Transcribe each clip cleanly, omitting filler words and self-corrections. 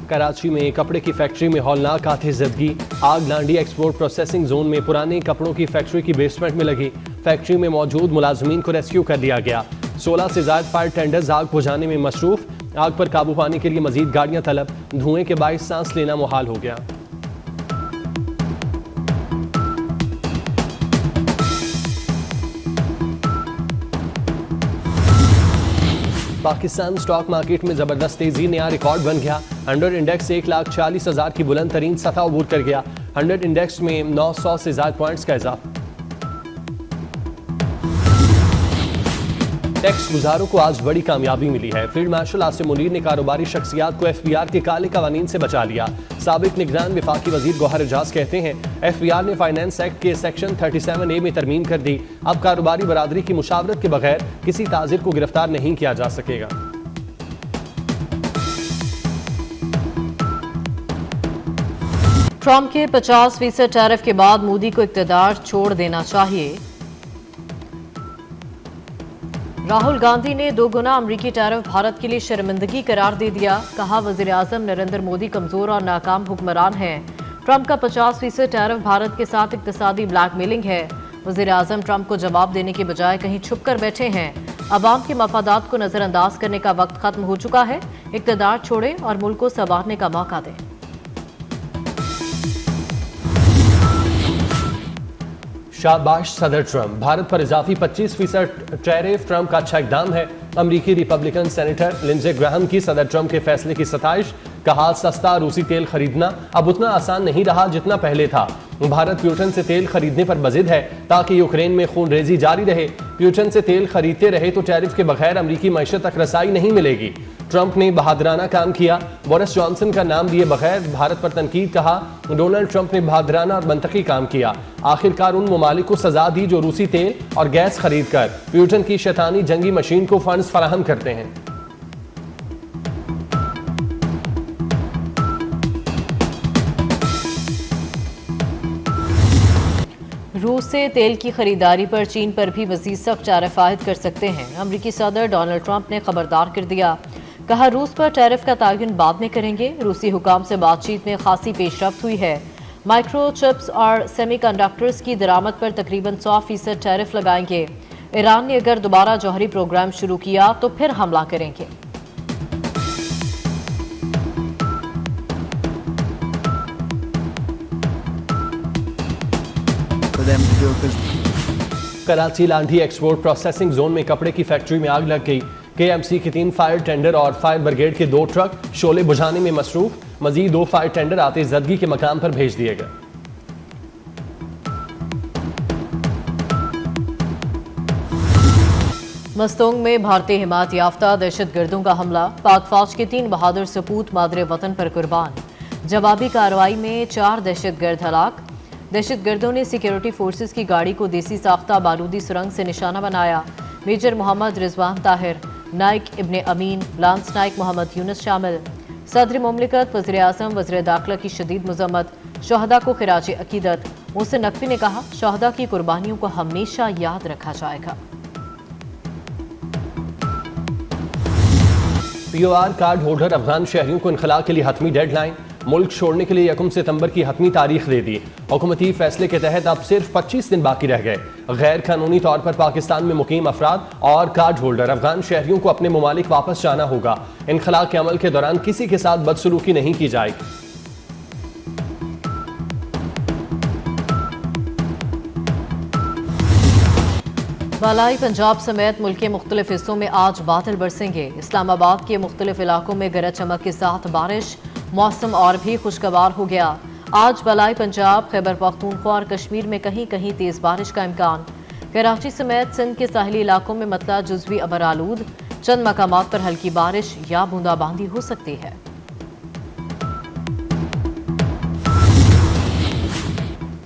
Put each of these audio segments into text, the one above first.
کراچی میں کپڑے کی فیکٹری میں ہولناک آتش زدگی، آگ لانڈی ایکسپورٹ پروسیسنگ زون میں پرانے کپڑوں کی فیکٹری کی بیسمنٹ میں لگی، فیکٹری میں موجود ملازمین کو ریسکیو کر لیا گیا۔ 16 سے زائد فائر ٹینڈرز آگ بجھانے میں مصروف، آگ پر قابو پانے کے لیے مزید گاڑیاں طلب، دھوئیں کے باعث سانس لینا محال ہو گیا۔ پاکستان سٹاک مارکیٹ میں زبردست تیزی، نیا ریکارڈ بن گیا۔ 100 انڈیکس 1,40,000 کی بلند ترین سطح عبور کر گیا۔ 100 انڈیکس میں 900 سے زائد پوائنٹس کا اضافہ۔ ٹیکس گزاروں کو آج بڑی کامیابی ملی ہے۔ فیلڈ مارشل عاصم منیر نے کاروباری شخصیات کو ایف بی آر کے کالے قوانین سے بچا لیا۔ سابق نگران وفاقی وزیر گوہر اعجاز کہتے ہیں ایف بی آر نے فائنانس ایکٹ کے سیکشن 37A میں ترمیم کر دی، اب کاروباری برادری کی مشاورت کے بغیر کسی تاجر کو گرفتار نہیں کیا جا سکے گا۔ ٹرمپ کے 50% ٹیرف کے بعد مودی کو اقتدار چھوڑ دینا چاہیے۔ راہل گاندھی نے 2 گنا امریکی ٹیرف بھارت کے لیے شرمندگی قرار دے دیا، کہا وزیر اعظم نریندر مودی کمزور اور ناکام حکمران ہیں۔ ٹرمپ کا 50% ٹیرف بھارت کے ساتھ اقتصادی بلیک میلنگ ہے۔ وزیر اعظم ٹرمپ کو جواب دینے کے بجائے کہیں چھپ کر بیٹھے ہیں۔ عوام کے مفادات کو نظر انداز کرنے کا وقت ختم ہو چکا ہے، اقتدار چھوڑیں اور ملک کو سنوارنے کا موقع دیں۔ شاباش صدر ٹرمپ، بھارت پر اضافی 25% ٹیرف ٹرمپ کا اچھا اقدام ہے۔ امریکی ریپبلکن سینیٹر لنزے گراہم کی صدر ٹرمپ کے فیصلے کی ستائش، کہا سستا روسی تیل خریدنا اب اتنا آسان نہیں رہا جتنا پہلے تھا۔ بھارت پیوٹن سے تیل خریدنے پر بضد ہے تاکہ یوکرین میں خون ریزی جاری رہے۔ پیوٹن سے تیل خریدتے رہے تو ٹیرف کے بغیر امریکی معیشت تک رسائی نہیں ملے گی۔ ٹرمپ نے بہادرانہ کام کیا، بورس جانسن کا نام لیے بغیر بھارت پر تنقید، کہا ڈونلڈ ٹرمپ نے بہادرانہ اور منطقی کام کیا، آخرکار ان ممالک کو سزا دی جو روسی تیل اور گیس خرید کر پیوٹن کی شیطانی جنگی مشین کو فنڈز فراہم کرتے ہیں۔ روس سے تیل کی خریداری پر چین پر بھی مزید سخت ٹیرف عائد کر سکتے ہیں۔ امریکی صدر ڈونلڈ ٹرمپ نے خبردار کر دیا، کہا روس پر ٹیرف کا تعین بعد میں کریں گے۔ روسی حکام سے بات چیت میں خاصی پیش رفت ہوئی ہے۔ مائکرو چپس اور سیمی کنڈکٹرز کی درآمد پر تقریباً 100% ٹیرف لگائیں گے۔ ایران نے اگر دوبارہ جوہری پروگرام شروع کیا تو پھر حملہ کریں گے۔ Karachi Landhi export processing zone میں کپڑے کی فیکٹری میں آگ لگ گئی۔ کے ایم سی کے 3 فائر ٹینڈر اور فائر بریگیڈ کے 2 ٹرک شعلے بجھانے میں مصروف، مزید 2 فائر ٹینڈر آتش زدگی کے مقام پر بھیج دیے گئے۔ مستونگ میں بھارتی حمایت یافتہ دہشت گردوں کا حملہ، پاک فوج کے 3 بہادر سپوت مادر وطن پر قربان۔ جوابی کارروائی میں 4 دہشت گرد ہلاک۔ دہشت گردوں نے سیکیورٹی فورسز کی گاڑی کو دیسی ساختہ بارودی سرنگ سے نشانہ بنایا۔ میجر محمد رضوان طاہر، نائک ابن امین، لانس نائک محمد یونس شامل۔ صدر مملکت، وزیر اعظم، وزیر داخلہ کی شدید مذمت، شہداء کو خراج عقیدت۔ محسن نقوی نے کہا شہداء کی قربانیوں کو ہمیشہ یاد رکھا جائے گا۔ P O R card holder افغان شہریوں کو انخلاء کے لیے حتمی ڈیڈ لائن، ملک چھوڑنے کے لیے 1 ستمبر کی حتمی تاریخ دے دی۔ حکومتی فیصلے کے تحت اب صرف 25 دن باقی رہ گئے۔ غیر قانونی طور پر پاکستان میں مقیم افراد اور کارڈ ہولڈر افغان شہریوں کو اپنے ممالک واپس جانا ہوگا۔ انخلاء کے عمل کے دوران کسی کے ساتھ بدسلوکی نہیں کی جائے گی۔ بالائی پنجاب سمیت ملک کے مختلف حصوں میں آج بادل برسیں گے۔ اسلام آباد کے مختلف علاقوں میں گرج چمک کے ساتھ بارش، موسم اور بھی خوشگوار ہو گیا۔ آج بالائی پنجاب، خیبر پختونخوا اور کشمیر میں کہیں کہیں تیز بارش کا امکان۔ کراچی سمیت سندھ کے ساحلی علاقوں میں مطلع جزوی ابر آلود، چند مقامات پر ہلکی بارش یا بوندا باندی ہو سکتی ہے۔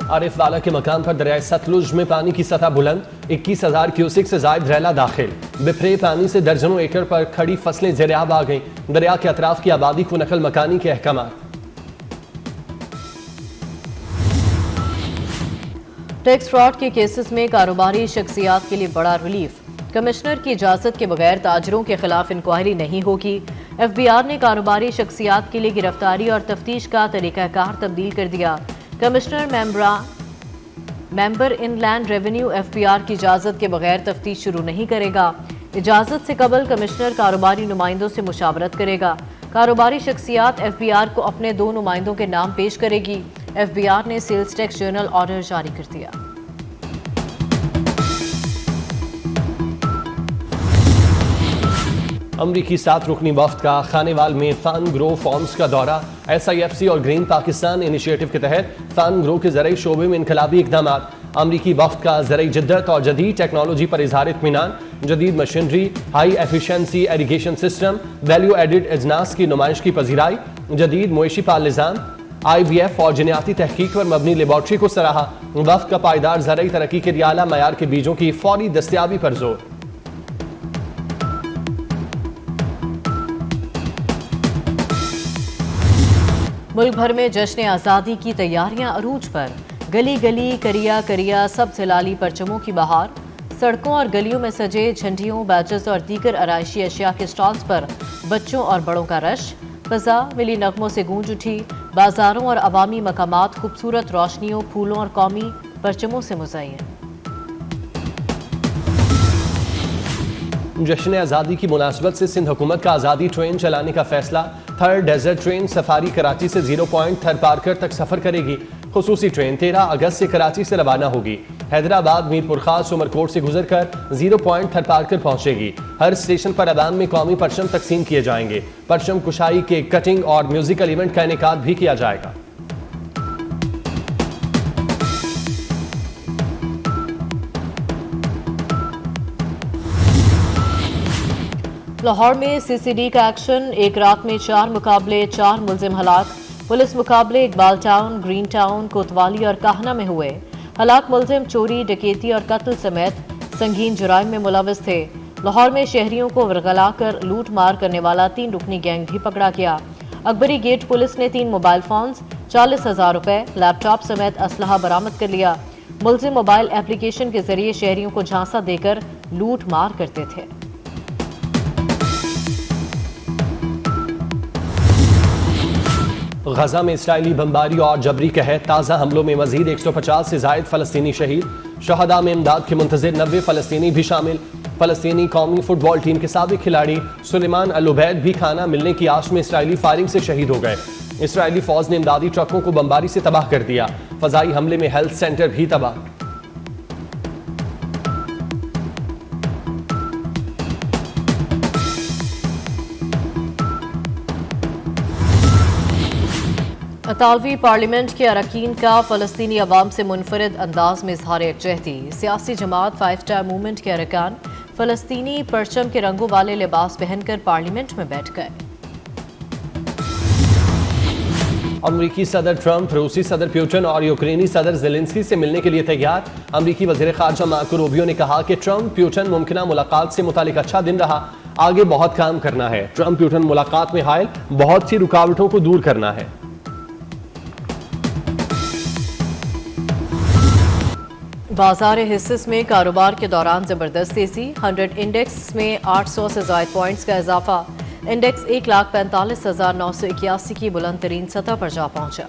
عارف والا کے مقام پر دریائے ستلج میں پانی کی سطح بلند، 21,000 کیوسک سے زائد ریلا داخل۔ بپھرے پانی سے درجنوں ایکڑ پر کھڑی فصلیں زیر آب آ گئیں۔ دریا کے اطراف کی آبادی کو نقل مکانی کے احکامات۔ ٹیکس فراڈ کے کیسز میں کاروباری شخصیات کے لیے بڑا ریلیف۔ کمشنر کی اجازت کے بغیر تاجروں کے خلاف انکوائری نہیں ہوگی۔ FBI نے کاروباری شخصیات کے لیے گرفتاری اور تفتیش کا طریقہ کار تبدیل کر دیا۔ کمشنر ممبر ان لینڈ ریونیو FBI کی اجازت کے بغیر تفتیش شروع نہیں کرے گا۔ اجازت سے قبل کمشنر کاروباری نمائندوں سے مشاورت کرے گا۔ کاروباری شخصیات FBI کو اپنے 2 نمائندوں کے نام پیش کرے گی۔ FBI نے سیلز ٹیکس جرنل آرڈر جاری کر دیا۔ امریکی 7 رکنی وفد کا خانیوال میں فن گرو فارمز کا دورہ۔ SIFC اور گرین پاکستان انیشیٹو کے تحت فن گرو کے زرعی شعبے میں انقلابی اقدامات۔ امریکی وفد کا زرعی جدت اور جدید ٹیکنالوجی پر اظہار اطمینان۔ جدید مشینری، high efficiency irrigation system, value added اجناس کی نمائش کی پذیرائی۔ جدید مویشی پال نظام، IVF اور جینیاتی تحقیق پر مبنی لیبارٹری کو سراہا۔ وفد کا پائیدار زرعی ترقی کے لیے اعلیٰ معیار کے بیجوں کی فوری دستیابی پر زور۔ ملک بھر میں جشن آزادی کی تیاریاں عروج پر۔ گلی گلی کریا کریا سب سے لالی پرچموں کی بہار۔ سڑکوں اور گلیوں میں سجے جھنڈیوں، بیچز اور دیگر آرائشی اشیاء کے سٹالز پر بچوں اور بڑوں کا رش۔ فضا ملی نغموں سے گونج اٹھی۔ بازاروں اور عوامی مقامات خوبصورت روشنیوں، پھولوں اور قومی پرچموں سے مزین۔ جشن آزادی کی مناسبت سے سندھ حکومت کا آزادی ٹرین چلانے کا فیصلہ۔ تھر ڈیزرٹ ٹرین سفاری کراچی سے 0 پوائنٹ تھر پارکر تک سفر کرے گی۔ خصوصی ٹرین 13 اگست سے کراچی سے روانہ ہوگی۔ حیدرآباد، میر پرخاص، عمرکوٹ سے گزر کر 0 پوائنٹ تھر پارکر پہنچے گی۔ ہر اسٹیشن پر عوام میں قومی پرچم تقسیم کیے جائیں گے۔ پرچم کشائی، کیک کٹنگ اور میوزیکل ایونٹ کا انعقاد بھی کیا جائے گا۔ لاہور میں CCD کا ایکشن۔ ایک رات میں 4 مقابلے، 4 ملزم ہلاک۔ پولیس مقابلے اقبال ٹاؤن، گرین ٹاؤن، کوتوالی اور کاہنہ میں ہوئے۔ ہلاک ملزم چوری، ڈکیتی اور قتل سمیت سنگین جرائم میں ملوث تھے۔ لاہور میں شہریوں کو ورغلا کر لوٹ مار کرنے والا 3 رکنی گینگ بھی پکڑا گیا۔ اکبری گیٹ پولیس نے 3 موبائل فونز، 40,000 روپے، لیپ ٹاپ سمیت اسلحہ برآمد کر لیا۔ ملزم موبائل ایپلیکیشن کے ذریعے شہریوں کو جھانسا دے کر لوٹ مار کرتے تھے۔ غزہ میں اسرائیلی بمباری اور جبری قحط۔ تازہ حملوں میں مزید 150 سے زائد فلسطینی شہید۔ شہداء میں امداد کے منتظر 90 فلسطینی بھی شامل۔ فلسطینی قومی فٹ بال ٹیم کے سابق کھلاڑی سلیمان العبید بھی کھانا ملنے کی آش میں اسرائیلی فائرنگ سے شہید ہو گئے۔ اسرائیلی فوج نے امدادی ٹرکوں کو بمباری سے تباہ کر دیا۔ فضائی حملے میں ہیلتھ سینٹر بھی تباہ۔ اطالوی پارلیمنٹ کے اراکین کا فلسطینی عوام سے منفرد انداز میں اظہار یکجہتی۔ سیاسی جماعت 5 اسٹار موومنٹ کے ارکان فلسطینی پرچم کے رنگوں والے لباس پہن کر پارلیمنٹ میں بیٹھ گئے۔ امریکی صدر ٹرمپ روسی صدر پیوٹن اور یوکرینی صدر زیلنسکی سے ملنے کے لیے تیار۔ امریکی وزیر خارجہ مارکو روبیو نے کہا کہ ٹرمپ پیوٹن ممکنہ ملاقات سے متعلق اچھا دن رہا، آگے بہت کام کرنا ہے۔ ٹرمپ پیوٹن ملاقات میں حائل بہت سی رکاوٹوں کو دور کرنا ہے۔ بازار حصص میں کاروبار کے دوران زبردست تیزی۔ 100 انڈیکس میں 800 سے زائد پوائنٹس کا اضافہ۔ انڈیکس 1,45,981 کی بلند ترین سطح پر جا پہنچا۔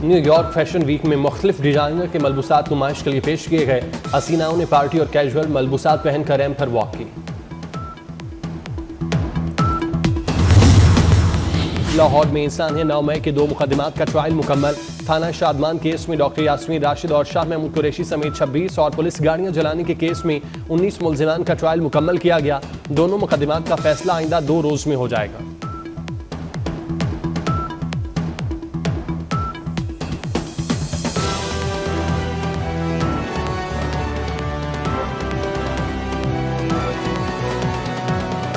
نیو یارک فیشن ویک میں مختلف ڈیزائنر کے ملبوسات نمائش کے لیے پیش کیے گئے۔ حسیناؤں نے پارٹی اور کیجول ملبوسات پہن کر ریمپ پر واک کی۔ لاہور میں انسانیہ 9 مئی کے 2 مقدمات کا ٹرائل مکمل۔ تھانہ شادمان کیس میں ڈاکٹر یاسمین راشد اور شاہ محمود قریشی سمیت 26 اور پولیس گاڑیاں جلانے کے کیس میں 19 ملزمان کا ٹرائل مکمل کیا گیا۔ دونوں مقدمات کا فیصلہ آئندہ 2 روز میں ہو جائے گا۔